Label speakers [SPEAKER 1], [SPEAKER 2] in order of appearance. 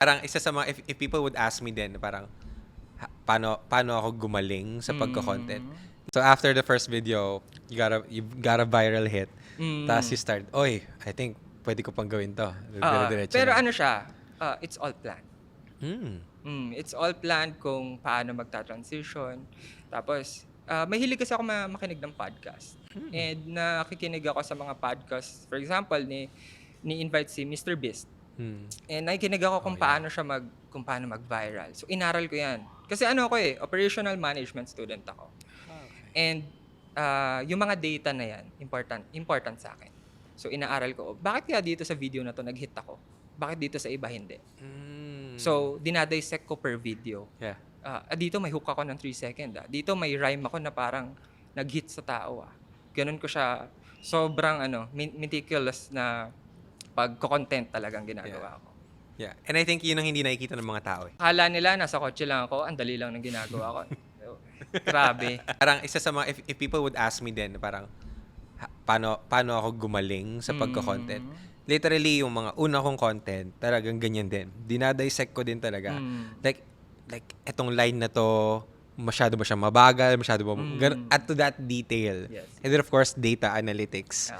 [SPEAKER 1] Parang isa sa mga, if people would ask me din, parang, paano ako gumaling sa pagko-content. So after the first video, you got a viral hit. Tapos you start, oy, I think pwede ko pang gawin to. Dire-diretso
[SPEAKER 2] Pero
[SPEAKER 1] na.
[SPEAKER 2] ano siya, it's all planned.
[SPEAKER 1] Hmm.
[SPEAKER 2] It's all planned kung paano magta-transition. Tapos, mahilig kasi ako makinig ng podcast. And nakikinig ako sa mga podcast. For example, ni-invite si Mr. Beast. And nakikinig ako kung paano siya kung paano mag-viral. So, inaral ko yan. Kasi ano ako operational management student ako. And yung mga data na yan, important sa akin. So, inaaral ko, bakit kaya dito sa video na to nag-hit ako? Bakit dito sa iba hindi? So, dinadissect ko per video.
[SPEAKER 1] Yeah.
[SPEAKER 2] Dito may hook ako ng 3 second. Dito may rhyme ako na parang nag-hit sa tao. Ganun ko siya, sobrang meticulous na pag-content talagang ginagawa ko.
[SPEAKER 1] Yeah. And I think yun ang hindi nakikita ng mga tao.
[SPEAKER 2] Akala nila nasa kotse lang ako, ang dali lang ng ginagawa ko. Grabe.
[SPEAKER 1] Parang isa sa mga, if people would ask me din, parang, paano ako gumaling sa pagko-content. Literally, yung mga una kong content, talagang ganyan din. Dinadissect ko din talaga. Like, etong line na to, masyado ba siya mabagal, masyado ba, at to that detail.
[SPEAKER 2] Yes.
[SPEAKER 1] And then of course, data analytics.